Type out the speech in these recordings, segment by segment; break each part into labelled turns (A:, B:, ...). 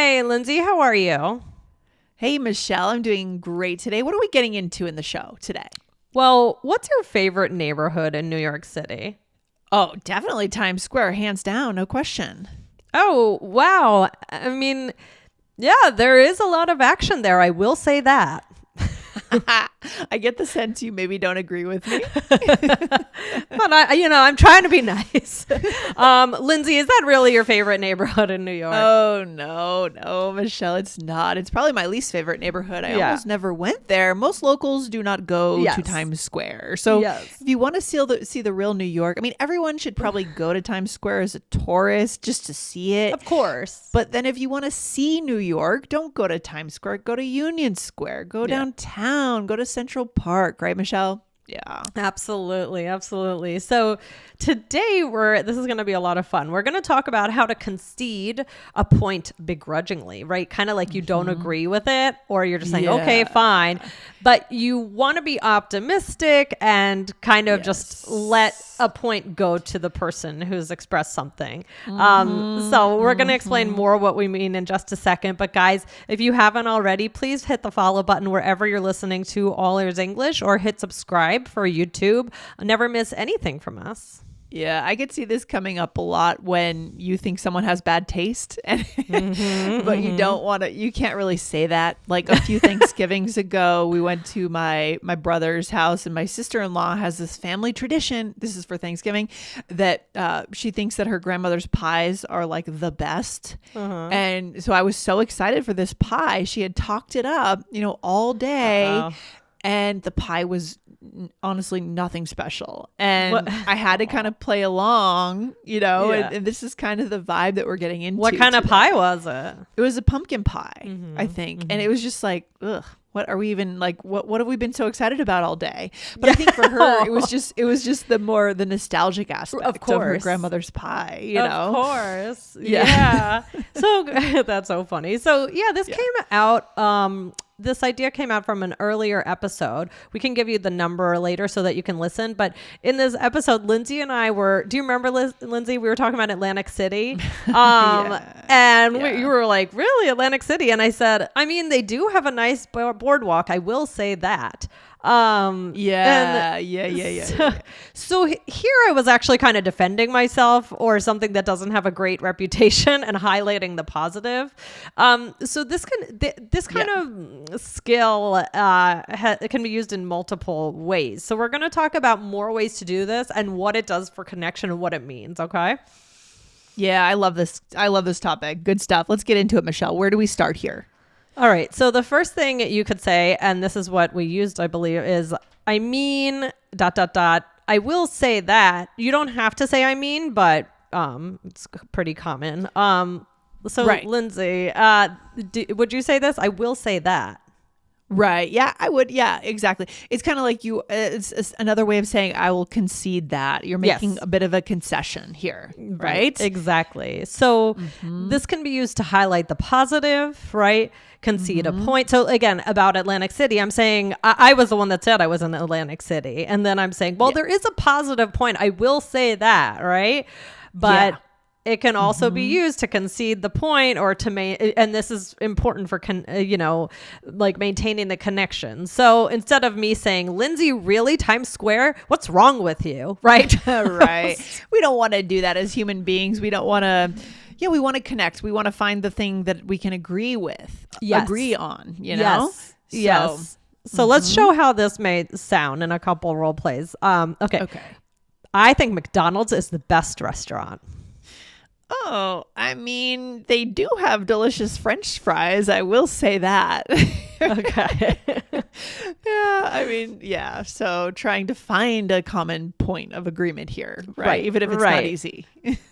A: Hi, Lindsay. How are you?
B: Hey, Michelle. I'm doing great today. What are we getting into in the show today?
A: Well, what's your favorite neighborhood in New York City?
B: Oh, definitely Times Square, hands down, no question.
A: Oh, wow. I mean, yeah, there is a lot of action there. I will say that.
B: I get the sense you maybe don't agree with me.
A: But I'm trying to be nice. Lindsay, is that really your favorite neighborhood in New York?
B: Oh, no, Michelle, it's not. It's probably my least favorite neighborhood. I almost never went there. Most locals do not go to Times Square. So if you want to see the real New York, I mean, everyone should probably go to Times Square as a tourist just to see it.
A: Of course.
B: But then if you want to see New York, don't go to Times Square. Go to Union Square. Go downtown. Go to Central Park. Right, Michelle? Yeah.
A: Absolutely. So today this is going to be a lot of fun. We're going to talk about how to concede a point begrudgingly, right? Kind of like you don't agree with it, or you're just saying, okay, fine. But you want to be optimistic and kind of just let a point go to the person who's expressed something. So we're going to explain more what we mean in just a second. But guys, if you haven't already, please hit the follow button wherever you're listening to All Ears English, or hit subscribe for YouTube. Never miss anything from us.
B: Yeah, I could see this coming up a lot when you think someone has bad taste, and but you can't really say that. Like a few Thanksgivings ago, we went to my brother's house, and my sister-in-law has this family tradition. This is for Thanksgiving, that she thinks that her grandmother's pies are like the best. And so I was so excited for this pie. She had talked it up, all day, and the pie was honestly nothing special, and I had to kind of play along, and this is kind of the vibe that we're getting into.
A: What kind of pie was it?
B: It was a pumpkin pie, I think. And it was just like, ugh, what are we even like, what have we been so excited about all day? But I think for her, it was just the nostalgic aspect of her grandmother's pie,
A: Of course. Yeah. So that's so funny. So this came out, this idea came out from an earlier episode. We can give you the number later so that you can listen. But in this episode, Lindsay and I do you remember, Lindsay? We were talking about Atlantic City. You were like, really, Atlantic City? And I said, I mean, they do have a nice boardwalk. I will say that. So here I was actually kind of defending myself, or something that doesn't have a great reputation, and highlighting the positive. So this kind of skill it can be used in multiple ways. So we're going to talk about more ways to do this and what it does for connection and what it means. Okay.
B: Yeah, I love this. I love this topic. Good stuff. Let's get into it, Michelle. Where do we start here?
A: All right. So the first thing you could say, and this is what we used, I believe, is I mean, ... I will say that. You don't have to say I mean, but it's pretty common. Lindsay, would you say this? I will say that.
B: Right. Yeah, I would. Yeah, exactly. It's kind of like it's another way of saying I will concede that. You're making a bit of a concession here, right?
A: Exactly. So this can be used to highlight the positive, right? Concede a point. So again, about Atlantic City, I'm saying I was the one that said I was in Atlantic City. And then I'm saying, well, there is a positive point. I will say that, right? But it can also be used to concede the point, or to and this is important for like maintaining the connection. So instead of me saying, Lindsay, really, Times Square? What's wrong with you? Right?
B: Right. We don't want to do that as human beings. We don't want to. Yeah, we want to connect. We want to find the thing that we can agree with, agree on.
A: Yes. So let's show how this may sound in a couple role plays. Okay. I think McDonald's is the best restaurant.
B: Oh, I mean, they do have delicious French fries. I will say that.
A: Okay.
B: So trying to find a common point of agreement here, right? Even if it's not easy.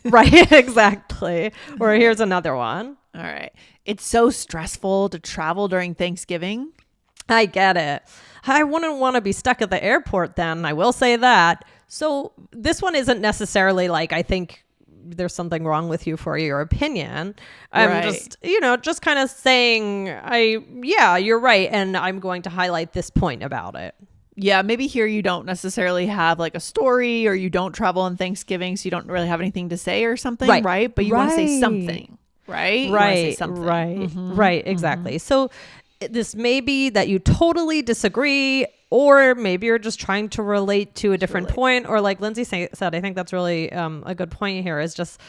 A: Right, exactly. Or here's another one.
B: All right. It's so stressful to travel during Thanksgiving.
A: I get it. I wouldn't want to be stuck at the airport then. I will say that. So this one isn't necessarily like, I think there's something wrong with you for your opinion. I'm just kind of saying, you're right. And I'm going to highlight this point about it.
B: Yeah, maybe here you don't necessarily have like a story, or you don't travel on Thanksgiving, so you don't really have anything to say or something, right? But you want to say something. right? You wanna say something.
A: Right. Exactly. So this may be that you totally disagree, or maybe you're just trying to relate to a different point, or like Lindsay said, I think that's really a good point here, is just,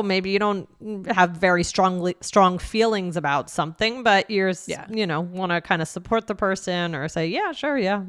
A: maybe you don't have very strong feelings about something, but you're, want to kind of support the person or say, yeah, sure. Yeah.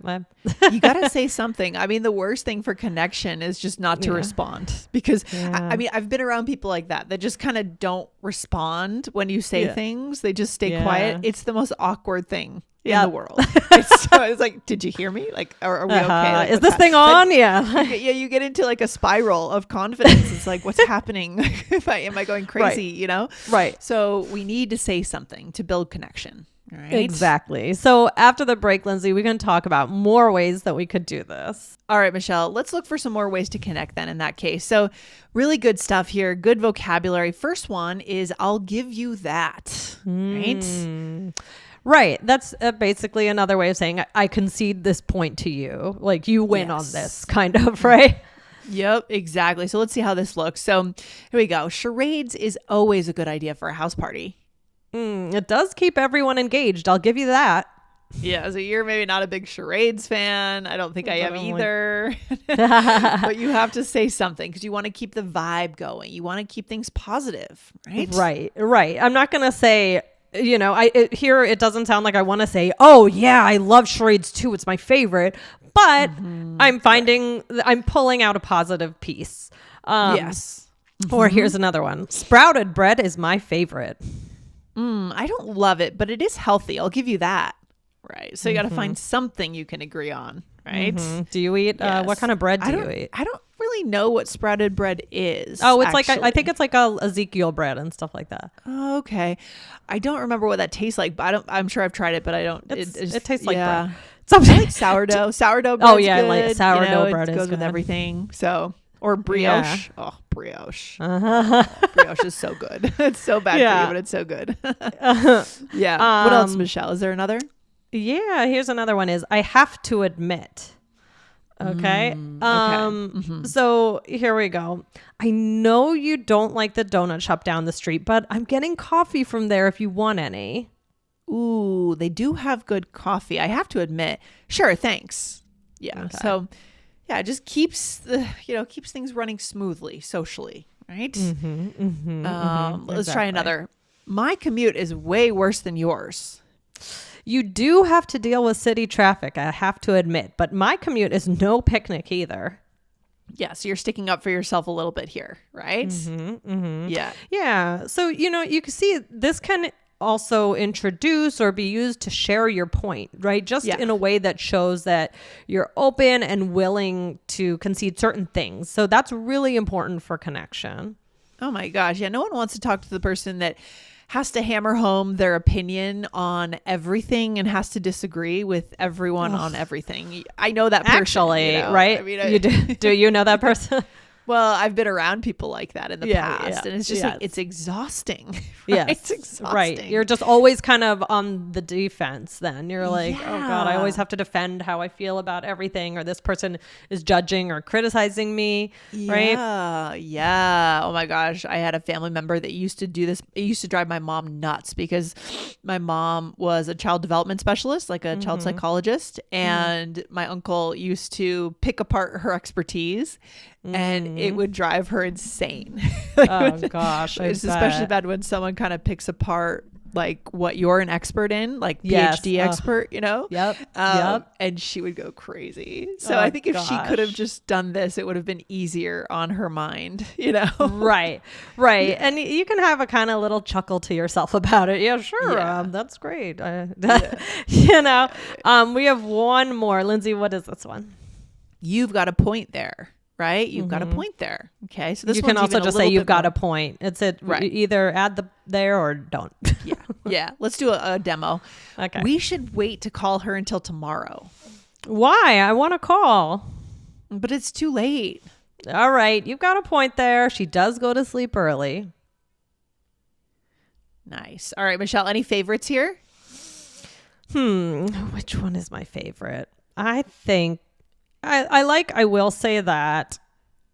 B: You got to say something. I mean, the worst thing for connection is just not to respond, because I mean, I've been around people like that just kind of don't respond when you say things. They just stay quiet. It's the most awkward thing in the world. It's like, did you hear me? Like, are we okay? Like,
A: is this thing on?
B: You get into like a spiral of confidence. It's like, what's happening? Am I going crazy? You know?
A: Right.
B: So we need to say something to build connection. Right?
A: Exactly. So after the break, Lindsay, we can talk about more ways that we could do this.
B: All right, Michelle, let's look for some more ways to connect then in that case. So really good stuff here. Good vocabulary. First one is, I'll give you that. Right?
A: Right. That's basically another way of saying I concede this point to you. Like, you win on this, kind of, right?
B: Yep, exactly. So let's see how this looks. So here we go. Charades is always a good idea for a house party.
A: It does keep everyone engaged. I'll give you that.
B: Yeah, so you're maybe not a big charades fan. I don't think I am either. But you have to say something because you want to keep the vibe going. You want to keep things positive, right?
A: Right. I'm not going to say, here it doesn't sound like I want to say, oh yeah, I love charades too, it's my favorite, but I'm pulling out a positive piece.
B: Yes.
A: Or here's another one. Sprouted bread is my favorite.
B: I don't love it, but it is healthy. I'll give you that. Right. So you got to find something you can agree on, right?
A: Do you eat, what kind of bread do you eat?
B: I don't really know what sprouted bread is.
A: Oh, it's actually I think it's like a Ezekiel bread and stuff like that.
B: Oh, okay. I don't remember what that tastes like, but I'm sure I've tried it, but I don't.
A: It tastes like bread.
B: Something like sourdough. Sourdough bread.
A: Oh yeah, good. Like sourdough bread
B: goes with everything. So, or brioche.
A: Yeah.
B: Oh, brioche. Brioche is so good. It's so bad for you, but it's so good. Yeah. What else, Michelle? Is there another?
A: Yeah, here's another one is, I have to admit. Okay. So here we go. I know you don't like the donut shop down the street, but I'm getting coffee from there if you want any.
B: Ooh, they do have good coffee. I have to admit. Sure, thanks. Yeah. Okay. So yeah, it just keeps things running smoothly socially, right? Let's try another. My commute is way worse than yours.
A: You do have to deal with city traffic, I have to admit, but my commute is no picnic either.
B: Yeah, so you're sticking up for yourself a little bit here, right? Yeah.
A: Yeah. So, you can see this can also introduce or be used to share your point, right? Just in a way that shows that you're open and willing to concede certain things. So that's really important for connection.
B: Oh my gosh. Yeah. No one wants to talk to the person that has to hammer home their opinion on everything and has to disagree with everyone on everything. I know that person.
A: Actually, right? I mean, you do you know that person?
B: Well, I've been around people like that in the past, and it's just like, it's exhausting. Right?
A: Yes,
B: it's exhausting.
A: Right. You're just always kind of on the defense. Then you're like, oh God, I always have to defend how I feel about everything, or this person is judging or criticizing me. Right?
B: Yeah. Oh my gosh, I had a family member that used to do this. It used to drive my mom nuts because my mom was a child development specialist, like a child psychologist, and my uncle used to pick apart her expertise. And it would drive her insane.
A: Gosh.
B: It's especially bad when someone kind of picks apart like what you're an expert in, like PhD expert,
A: Yep.
B: And she would go crazy. So I think if she could have just done this, it would have been easier on her mind,
A: Right. Yeah. And you can have a kind of little chuckle to yourself about it. Yeah, sure.
B: Yeah.
A: That's great. We have one more. Lindsay, what is this one?
B: You've got a point there. Right? You've got a point there. Okay. So this
A: you can also just say you've got a point. It's
B: right.
A: Either add there or don't.
B: Yeah. Let's do a demo.
A: Okay.
B: We should wait to call her until tomorrow.
A: Why? I want to call.
B: But it's too late.
A: All right. You've got a point there. She does go to sleep early.
B: Nice. All right, Michelle, any favorites here?
A: Which one is my favorite? I think I will say that,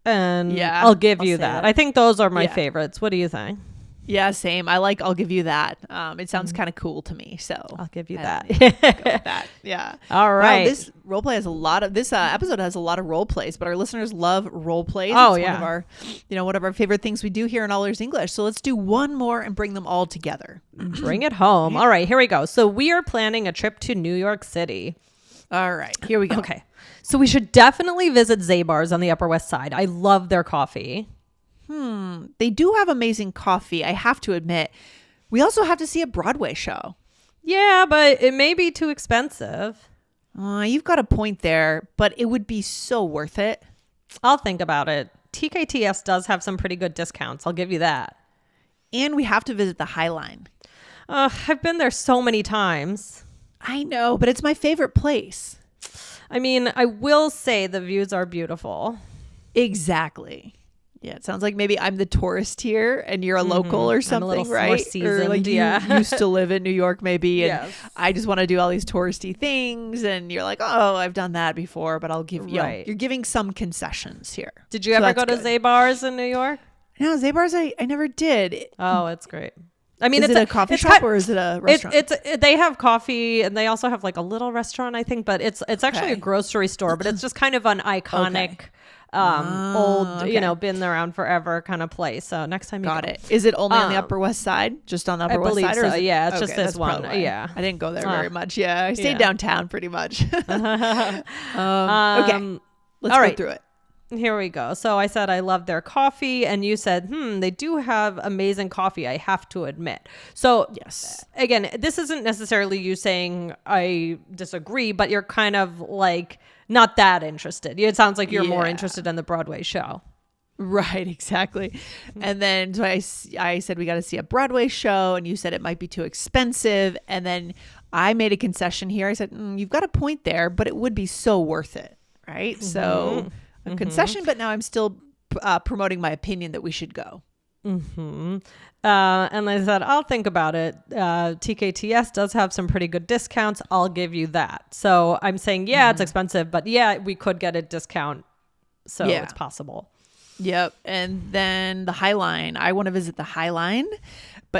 A: and I'll give you that. I think those are my favorites. What do you think?
B: Yeah, same. I'll give you that. It sounds kind of cool to me. So
A: I'll give you that.
B: Go with that. Yeah.
A: All right.
B: Wow, this role play has this episode has a lot of role plays, but our listeners love role plays.
A: Oh,
B: it's
A: yeah.
B: one of our favorite things we do here in All Ears English. So let's do one more and bring them all together.
A: Bring it home. All right, here we go. So we are planning a trip to New York City.
B: All right, here we go.
A: Okay. So we should definitely visit Zabar's on the Upper West Side. I love their coffee.
B: They do have amazing coffee, I have to admit. We also have to see a Broadway show.
A: Yeah, but it may be too expensive.
B: You've got a point there, but it would be so worth it.
A: I'll think about it. TKTS does have some pretty good discounts. I'll give you that.
B: And we have to visit the High Line.
A: I've been there so many times.
B: I know, but it's my favorite place.
A: I mean, I will say the views are beautiful.
B: Exactly. Yeah, it sounds like maybe I'm the tourist here and you're a local or something,
A: I'm a little
B: right?
A: more seasoned,
B: or like you used to live in New York maybe, and
A: Yes.
B: I just want to do all these touristy things, and you're like, oh, I've done that before, but I'll give you.
A: Right.
B: You're giving some concessions here.
A: Did you
B: So
A: ever go
B: that's
A: to
B: good.
A: Zabar's in New York?
B: No, Zabar's I never did.
A: Oh, it's great. I mean,
B: Is
A: it's
B: it a coffee shop or is it a restaurant?
A: They have coffee and they also have like a little restaurant, I think, but it's actually
B: Okay.
A: a grocery store, but it's just kind of an iconic, old, been around forever kind of place. So next time you
B: Got
A: go.
B: it. Is it only on the Upper West Side? Just on the Upper West
A: believe
B: Side?
A: so.
B: Is it,
A: Yeah, it's just
B: okay,
A: this
B: that's
A: one.
B: probably why.
A: Yeah.
B: I didn't go there very much. Yeah, I stayed
A: Yeah.
B: downtown pretty much. Okay,
A: Let's
B: let's go through it.
A: Here we go. So I said I love their coffee, and you said, they do have amazing coffee, I have to admit. So
B: Yes.
A: again, this isn't necessarily you saying I disagree, but you're kind of like not that interested. It sounds like you're more
B: Yeah.
A: interested in the Broadway show.
B: Right, exactly. And then so I said we got to see a Broadway show, and you said it might be too expensive. And then I made a concession here. I said, you've got a point there, but it would be so worth it. Right. So a concession, but now I'm still promoting my opinion that we should go.
A: And I said, I'll think about it. TKTS does have some pretty good discounts. I'll give you that. So I'm saying, it's expensive, but we could get a discount. So it's possible.
B: Yep. And then the High Line. I want to visit the High Line,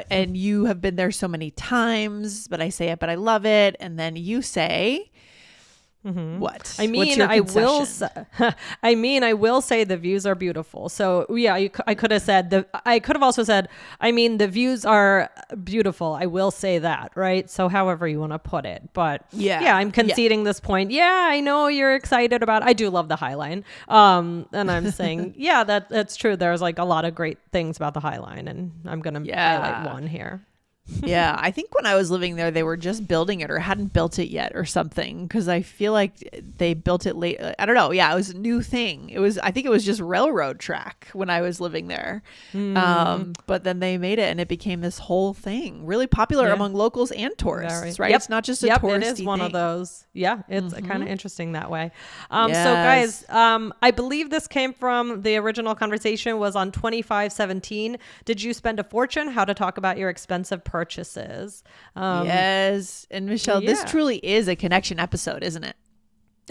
B: and you have been there so many times, but I say it, but I love it. And then you say, what?
A: I mean,
B: What's your
A: I will.
B: concession?
A: I will say the views are beautiful. So I could have said I could have also said. I mean, the views are beautiful. I will say that, right? So, however you want to put it, but I'm conceding this point. Yeah, I know you're excited about. I do love the High Line. And I'm saying, that's true. There's like a lot of great things about the High Line, and I'm gonna highlight one here.
B: Yeah, I think when I was living there, they were just building it or hadn't built it yet or something, because I feel like they built it late. I don't know. Yeah, it was a new thing. I think it was just railroad track when I was living there. But then they made it and it became this whole thing, really popular among locals and tourists, right?
A: Yep.
B: It's not just a touristy
A: it is one
B: thing.
A: of those. Yeah, it's kind of interesting that way. So guys, I believe this came from the original conversation was on 2517. Did you spend a fortune? How to talk about your expensive purchases.
B: Yes. And Michelle, this truly is a connection episode, isn't it?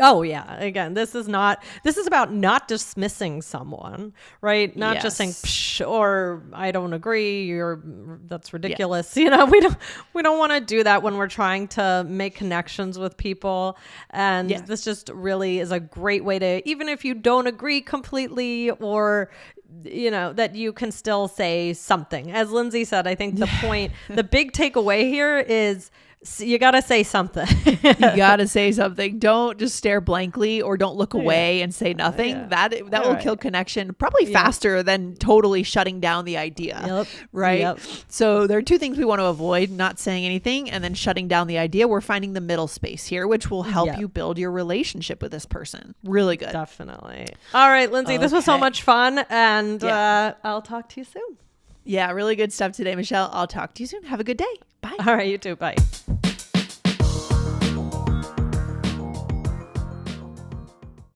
A: Oh yeah. Again, this is about not dismissing someone, right? Not just saying psh, or I don't agree, that's ridiculous. We don't want to do that when we're trying to make connections with people. And this just really is a great way to, even if you don't agree completely, or that you can still say something. As Lindsay said, I think the big takeaway here is you got to say something.
B: You got to say something. Don't just stare blankly or don't look away and say nothing. That will kill connection probably faster than totally shutting down the idea. Right?
A: Yep.
B: So there are two things we want to avoid: not saying anything and then shutting down the idea. We're finding the middle space here, which will help you build your relationship with this person. Really good.
A: Definitely. All right, Lindsay, this was so much fun, and I'll talk to you soon.
B: Yeah, really good stuff today, Michelle. I'll talk to you soon. Have a good day. Bye.
A: All right, you too. Bye.